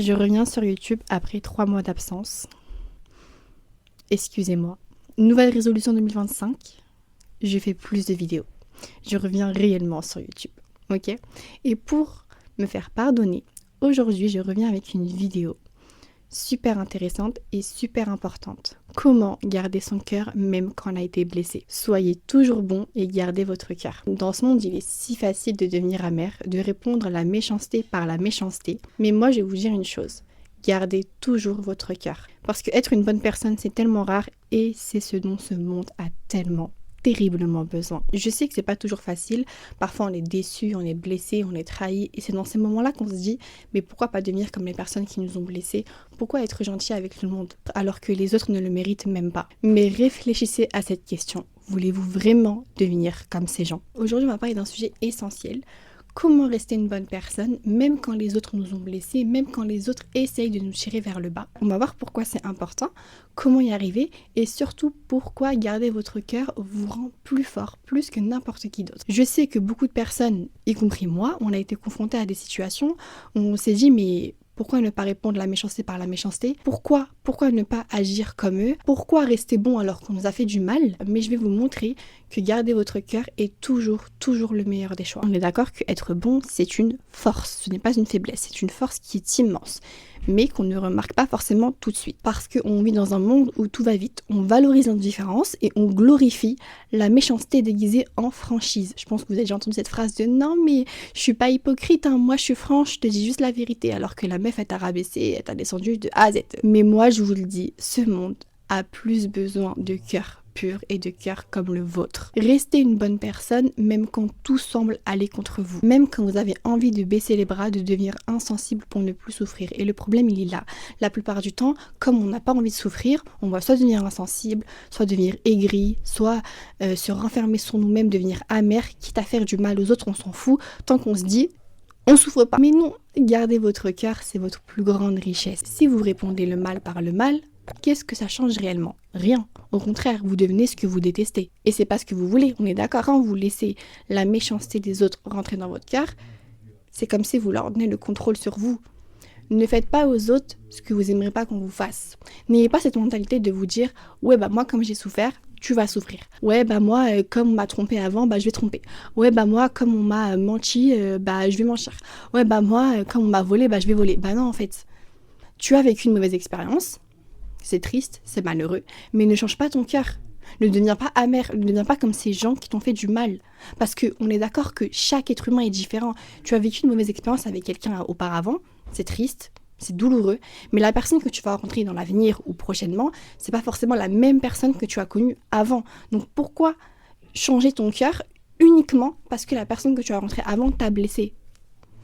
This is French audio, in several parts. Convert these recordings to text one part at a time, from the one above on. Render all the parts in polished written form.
Je reviens sur YouTube après 3 mois d'absence. Excusez-moi. Nouvelle résolution 2025. Je fais plus de vidéos. Je reviens réellement sur YouTube. Ok? Et pour me faire pardonner, aujourd'hui je reviens avec une vidéo super intéressante et super importante. Comment garder son cœur même quand on a été blessé. Soyez toujours bon et gardez votre cœur. Dans ce monde, il est si facile de devenir amer, de répondre à la méchanceté par la méchanceté. Mais moi, je vais vous dire une chose. Gardez toujours votre cœur. Parce que être une bonne personne, c'est tellement rare et c'est ce dont ce monde a tellement terriblement besoin. Je sais que c'est pas toujours facile, parfois on est déçu, on est blessé, on est trahi et c'est dans ces moments-là qu'on se dit mais pourquoi pas devenir comme les personnes qui nous ont blessés? Pourquoi être gentil avec tout le monde alors que les autres ne le méritent même pas? Mais réfléchissez à cette question. Voulez-vous vraiment devenir comme ces gens? Aujourd'hui, on va parler d'un sujet essentiel. Comment rester une bonne personne, même quand les autres nous ont blessés, même quand les autres essayent de nous tirer vers le bas. On va voir pourquoi c'est important, comment y arriver et surtout pourquoi garder votre cœur vous rend plus fort, plus que n'importe qui d'autre. Je sais que beaucoup de personnes, y compris moi, on a été confrontés à des situations où on s'est dit mais pourquoi ne pas répondre la méchanceté par la méchanceté? Pourquoi ne pas agir comme eux? Pourquoi rester bon alors qu'on nous a fait du mal? Mais je vais vous montrer que garder votre cœur est toujours le meilleur des choix. On est d'accord que être bon, c'est une force, ce n'est pas une faiblesse, c'est une force qui est immense, mais qu'on ne remarque pas forcément tout de suite. Parce qu'on vit dans un monde où tout va vite, on valorise l'indifférence et on glorifie la méchanceté déguisée en franchise. Je pense que vous avez déjà entendu cette phrase de « Non mais je suis pas hypocrite, hein, moi je suis franche, je te dis juste la vérité » alors que la meuf elle t'a rabaissé, elle t'a descendu de A à Z. Mais moi je vous le dis, ce monde a plus besoin de cœur pur et de cœur comme le vôtre. Restez une bonne personne même quand tout semble aller contre vous. Même quand vous avez envie de baisser les bras, de devenir insensible pour ne plus souffrir. Et le problème il est là. La plupart du temps, comme on n'a pas envie de souffrir, on va soit devenir insensible, soit devenir aigri, soit se renfermer sur nous-mêmes, devenir amer, quitte à faire du mal aux autres, on s'en fout, tant qu'on se dit on souffre pas. Mais non, gardez votre cœur, c'est votre plus grande richesse. Si vous répondez le mal par le mal, qu'est-ce que ça change réellement? Rien. Au contraire, vous devenez ce que vous détestez. Et c'est pas ce que vous voulez, on est d'accord. Quand vous laissez la méchanceté des autres rentrer dans votre cœur, c'est comme si vous leur donnez le contrôle sur vous. Ne faites pas aux autres ce que vous aimeriez pas qu'on vous fasse. N'ayez pas cette mentalité de vous dire « Ouais, bah moi, comme j'ai souffert, tu vas souffrir. Ouais, bah moi, comme on m'a trompé avant, bah je vais tromper. Ouais, bah moi, comme on m'a menti, bah je vais mentir. Ouais, bah moi, comme on m'a volé, bah je vais voler. » Bah non, en fait, tu as vécu une mauvaise expérience. C'est triste, c'est malheureux, mais ne change pas ton cœur. Ne deviens pas amer, ne deviens pas comme ces gens qui t'ont fait du mal. Parce qu'on est d'accord que chaque être humain est différent. Tu as vécu une mauvaise expérience avec quelqu'un auparavant, c'est triste, c'est douloureux, mais la personne que tu vas rencontrer dans l'avenir ou prochainement, c'est pas forcément la même personne que tu as connue avant. Donc pourquoi changer ton cœur uniquement parce que la personne que tu as rencontrée avant t'a blessé?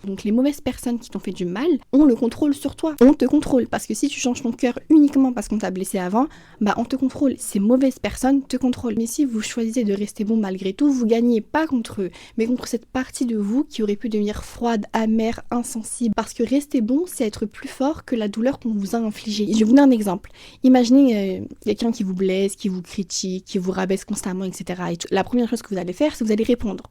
Donc les mauvaises personnes qui t'ont fait du mal ont le contrôle sur toi. On te contrôle parce que si tu changes ton cœur uniquement parce qu'on t'a blessé avant, bah on te contrôle. Ces mauvaises personnes te contrôlent. Mais si vous choisissez de rester bon malgré tout, vous gagnez pas contre eux, mais contre cette partie de vous qui aurait pu devenir froide, amère, insensible. Parce que rester bon, c'est être plus fort que la douleur qu'on vous a infligée. Je vais vous donner un exemple. Imaginez quelqu'un qui vous blesse, qui vous critique, qui vous rabaisse constamment, etc. Et la première chose que vous allez faire, c'est que vous allez répondre.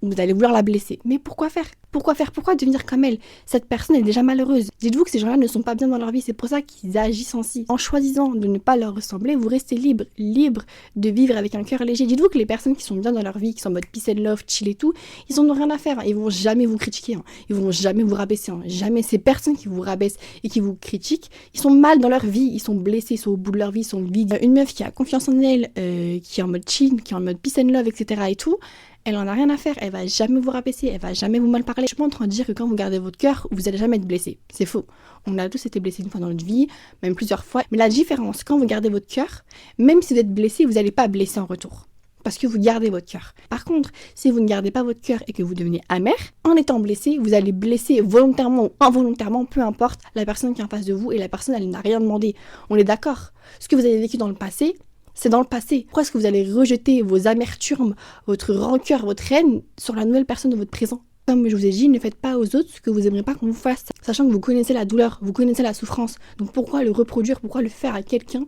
Vous allez vouloir la blesser. Mais pourquoi faire? Pourquoi devenir comme elle? Cette personne est déjà malheureuse. Dites-vous que ces gens-là ne sont pas bien dans leur vie, c'est pour ça qu'ils agissent ainsi. En choisissant de ne pas leur ressembler, vous restez libre de vivre avec un cœur léger. Dites-vous que les personnes qui sont bien dans leur vie, qui sont en mode peace and love, chill et tout, ils en ont rien à faire. Ils vont jamais vous critiquer, ils vont jamais vous rabaisser. Jamais. Ces personnes qui vous rabaissent et qui vous critiquent, ils sont mal dans leur vie, ils sont blessés, ils sont au bout de leur vie, ils sont vides. Une meuf qui a confiance en elle, qui est en mode chill, qui est en mode peace and love, etc. et tout, elle en a rien à faire, elle va jamais vous rabaisser, elle va jamais vous mal parler. Je suis pas en train de dire que quand vous gardez votre cœur, vous allez jamais être blessé. C'est faux. On a tous été blessés une fois dans notre vie, même plusieurs fois. Mais la différence, quand vous gardez votre cœur, même si vous êtes blessé, vous n'allez pas blesser en retour. Parce que vous gardez votre cœur. Par contre, si vous ne gardez pas votre cœur et que vous devenez amer, en étant blessé, vous allez blesser volontairement ou involontairement, peu importe, la personne qui est en face de vous et la personne, elle n'a rien demandé. On est d'accord. Ce que vous avez vécu dans le passé, c'est dans le passé. Pourquoi est-ce que vous allez rejeter vos amertumes, votre rancœur, votre haine sur la nouvelle personne de votre présent? Comme je vous ai dit, ne faites pas aux autres ce que vous n'aimeriez pas qu'on vous fasse. Sachant que vous connaissez la douleur, vous connaissez la souffrance. Donc pourquoi le reproduire, pourquoi le faire à quelqu'un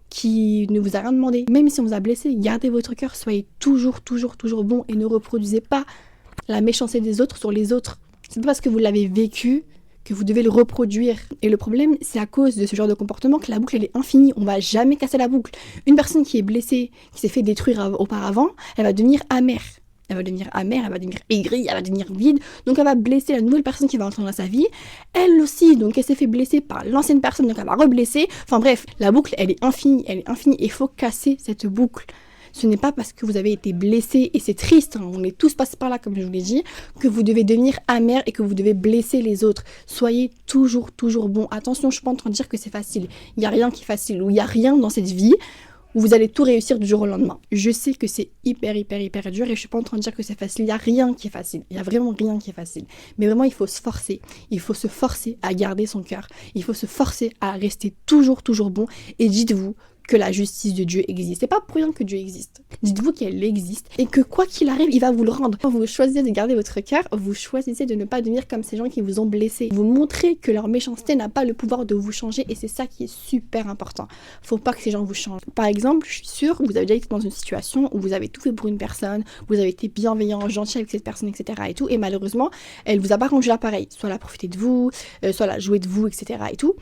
qui ne vous a rien demandé? Même si on vous a blessé, gardez votre cœur, soyez toujours bon et ne reproduisez pas la méchanceté des autres sur les autres. C'est pas parce que vous l'avez vécu que vous devez le reproduire. Et le problème, c'est à cause de ce genre de comportement que la boucle, elle est infinie. On va jamais casser la boucle. Une personne qui est blessée, qui s'est fait détruire auparavant, elle va devenir amère. Elle va devenir amère, elle va devenir aigrie, elle va devenir vide. Donc elle va blesser la nouvelle personne qui va entrer dans sa vie. Elle aussi, donc elle s'est fait blesser par l'ancienne personne, donc elle va reblesser. Enfin bref, la boucle, elle est infinie, elle est infinie. Il faut casser cette boucle. Ce n'est pas parce que vous avez été blessé, et c'est triste, hein, on est tous passés par là comme je vous l'ai dit, que vous devez devenir amer et que vous devez blesser les autres. Soyez toujours bon. Attention, je ne suis pas en train de dire que c'est facile. Il n'y a rien qui est facile, ou il n'y a rien dans cette vie où vous allez tout réussir du jour au lendemain. Je sais que c'est hyper dur et je suis pas en train de dire que c'est facile. Il n'y a rien qui est facile. Il n'y a vraiment rien qui est facile. Mais vraiment, il faut se forcer. Il faut se forcer à garder son cœur. Il faut se forcer à rester toujours bon. Et dites-vous que la justice de Dieu existe. C'est pas pour rien que Dieu existe. Dites-vous qu'elle existe et que quoi qu'il arrive, il va vous le rendre. Quand vous choisissez de garder votre cœur, vous choisissez de ne pas devenir comme ces gens qui vous ont blessé. Vous montrez que leur méchanceté n'a pas le pouvoir de vous changer et c'est ça qui est super important. Faut pas que ces gens vous changent. Par exemple, je suis sûre que vous avez déjà été dans une situation où vous avez tout fait pour une personne, vous avez été bienveillant, gentil avec cette personne, etc. et tout, et malheureusement, elle vous a pas rendu l'appareil. Soit elle a profité de vous, soit elle a joué de vous, etc. et tout.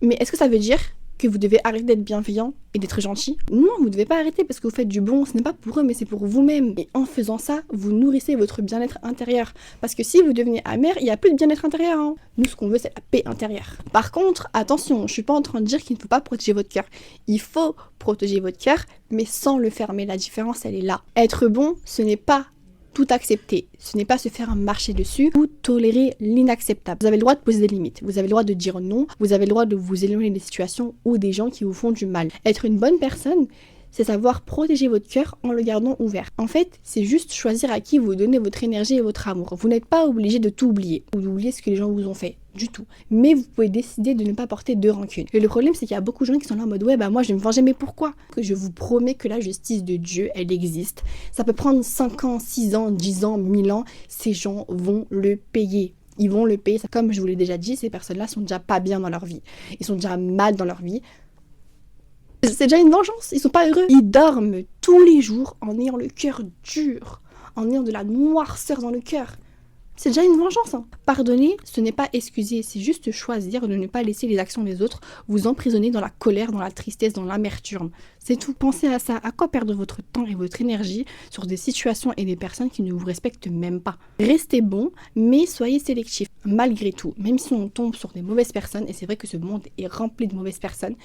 Mais est-ce que ça veut dire que vous devez arrêter d'être bienveillant et d'être gentil? Non, vous ne devez pas arrêter parce que vous faites du bon, ce n'est pas pour eux mais c'est pour vous-même. Et en faisant ça, vous nourrissez votre bien-être intérieur. Parce que si vous devenez amer, il n'y a plus de bien-être intérieur. Hein. Nous, ce qu'on veut, c'est la paix intérieure. Par contre, attention, je ne suis pas en train de dire qu'il ne faut pas protéger votre cœur. Il faut protéger votre cœur, mais sans le fermer. La différence, elle est là. Être bon, ce n'est pas tout accepter, ce n'est pas se faire marcher dessus ou tolérer l'inacceptable. Vous avez le droit de poser des limites, vous avez le droit de dire non, vous avez le droit de vous éloigner des situations ou des gens qui vous font du mal. Être une bonne personne, c'est savoir protéger votre cœur en le gardant ouvert. En fait, c'est juste choisir à qui vous donnez votre énergie et votre amour. Vous n'êtes pas obligé de tout oublier ou d'oublier ce que les gens vous ont fait. Du tout. Mais vous pouvez décider de ne pas porter de rancune. Et le problème, c'est qu'il y a beaucoup de gens qui sont là en mode ouais, bah moi je vais me venger, mais pourquoi? Que je vous promets que la justice de Dieu, elle existe. Ça peut prendre 5 ans, 6 ans, 10 ans, 1000 ans. Ces gens vont le payer. Ils vont le payer. Comme je vous l'ai déjà dit, ces personnes-là sont déjà pas bien dans leur vie. Ils sont déjà mal dans leur vie. C'est déjà une vengeance. Ils sont pas heureux. Ils dorment tous les jours en ayant le cœur dur, en ayant de la noirceur dans le cœur. C'est déjà une vengeance. Hein. Pardonner, ce n'est pas excuser, c'est juste choisir de ne pas laisser les actions des autres vous emprisonner dans la colère, dans la tristesse, dans l'amertume. C'est tout. Pensez à ça. À quoi perdre votre temps et votre énergie sur des situations et des personnes qui ne vous respectent même pas? Restez bon, mais soyez sélectif. Malgré tout, même si on tombe sur des mauvaises personnes, et c'est vrai que ce monde est rempli de mauvaises personnes,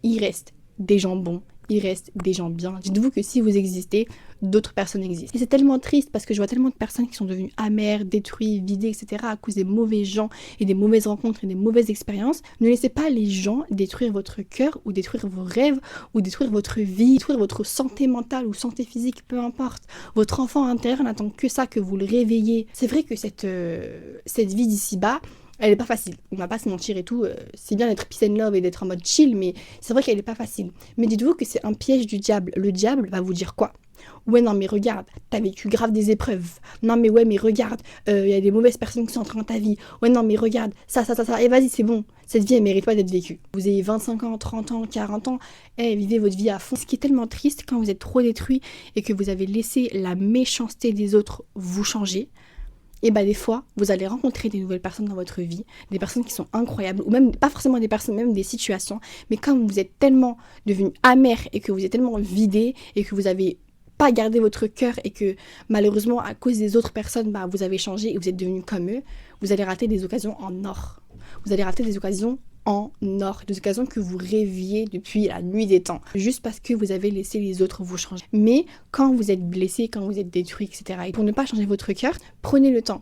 il reste des gens bons, il reste des gens bien. Dites-vous que si vous existez, d'autres personnes existent. Et c'est tellement triste parce que je vois tellement de personnes qui sont devenues amères, détruites, vidées, etc. à cause des mauvais gens et des mauvaises rencontres et des mauvaises expériences. Ne laissez pas les gens détruire votre cœur ou détruire vos rêves ou détruire votre vie, détruire votre santé mentale ou santé physique, peu importe. Votre enfant intérieur n'attend que ça, que vous le réveillez. C'est vrai que cette vie d'ici-bas, elle est pas facile, on va pas se mentir et tout, c'est bien d'être peace and love et d'être en mode chill, mais c'est vrai qu'elle est pas facile. Mais dites-vous que c'est un piège du diable. Le diable va vous dire quoi? Ouais non mais regarde, t'as vécu grave des épreuves. Non mais ouais mais regarde, y a des mauvaises personnes qui sont entrées dans ta vie. Ouais non mais regarde, ça, et vas-y c'est bon. Cette vie elle mérite pas d'être vécue. Vous ayez 25 ans, 30 ans, 40 ans, vivez votre vie à fond. Ce qui est tellement triste quand vous êtes trop détruit et que vous avez laissé la méchanceté des autres vous changer. Et bah des fois, vous allez rencontrer des nouvelles personnes dans votre vie, des personnes qui sont incroyables, ou même pas forcément des personnes, même des situations, mais comme vous êtes tellement devenu amer et que vous êtes tellement vidé et que vous avez pas gardé votre cœur et que malheureusement à cause des autres personnes, bah, vous avez changé et vous êtes devenu comme eux, vous allez rater des occasions en or. Vous allez rater des occasions en or, des occasions que vous rêviez depuis la nuit des temps, juste parce que vous avez laissé les autres vous changer. Mais quand vous êtes blessé, quand vous êtes détruit, etc., et pour ne pas changer votre cœur, prenez le temps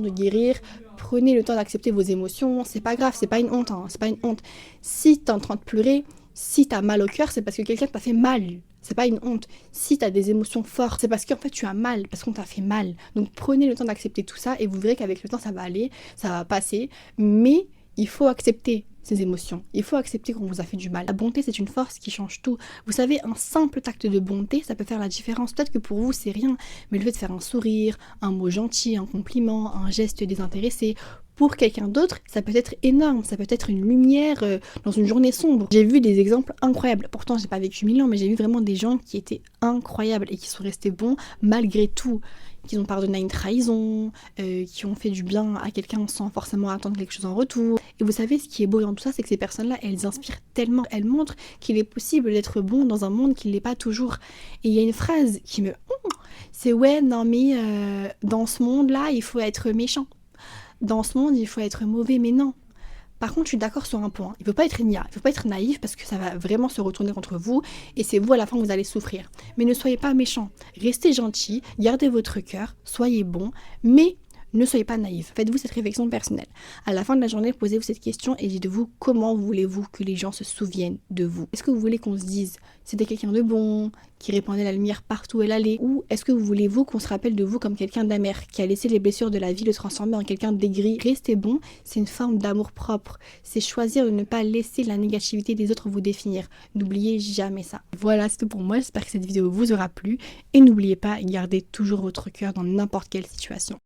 de guérir, prenez le temps d'accepter vos émotions, c'est pas grave, c'est pas une honte, hein, c'est pas une honte. Si t'es en train de pleurer, si t'as mal au cœur, c'est parce que quelqu'un t'a fait mal. C'est pas une honte. Si t'as des émotions fortes, c'est parce qu'en fait tu as mal, parce qu'on t'a fait mal. Donc prenez le temps d'accepter tout ça et vous verrez qu'avec le temps ça va aller, ça va passer. Mais il faut accepter ces émotions. Il faut accepter qu'on vous a fait du mal. La bonté, c'est une force qui change tout. Vous savez, un simple acte de bonté, ça peut faire la différence. Peut-être que pour vous, c'est rien, mais le fait de faire un sourire, un mot gentil, un compliment, un geste désintéressé, pour quelqu'un d'autre, ça peut être énorme, ça peut être une lumière dans une journée sombre. J'ai vu des exemples incroyables. Pourtant, j'ai pas vécu 1000 ans, mais j'ai vu vraiment des gens qui étaient incroyables et qui sont restés bons malgré tout. qui ont pardonné à une trahison, qui ont fait du bien à quelqu'un sans forcément attendre quelque chose en retour. Et vous savez, ce qui est beau dans tout ça, c'est que ces personnes-là, elles inspirent tellement. Elles montrent qu'il est possible d'être bon dans un monde qui ne l'est pas toujours. Et il y a une phrase qui me... c'est ouais, non mais dans ce monde-là, il faut être méchant. Dans ce monde, il faut être mauvais, mais non. Par contre, je suis d'accord sur un point. Il ne faut pas être nia, il ne faut pas être naïf parce que ça va vraiment se retourner contre vous et c'est vous à la fin que vous allez souffrir. Mais ne soyez pas méchants. Restez gentils, gardez votre cœur, soyez bons, mais ne soyez pas naïfs. Faites-vous cette réflexion personnelle. À la fin de la journée, posez-vous cette question et dites-vous comment voulez-vous que les gens se souviennent de vous. Est-ce que vous voulez qu'on se dise c'était quelqu'un de bon, qui répandait la lumière partout où elle allait, ou est-ce que voulez-vous qu'on se rappelle de vous comme quelqu'un d'amer, qui a laissé les blessures de la vie le transformer en quelqu'un d'aigri? Restez bon, c'est une forme d'amour propre. C'est choisir de ne pas laisser la négativité des autres vous définir. N'oubliez jamais ça. Voilà, c'est tout pour moi. J'espère que cette vidéo vous aura plu. Et n'oubliez pas, gardez toujours votre cœur dans n'importe quelle situation.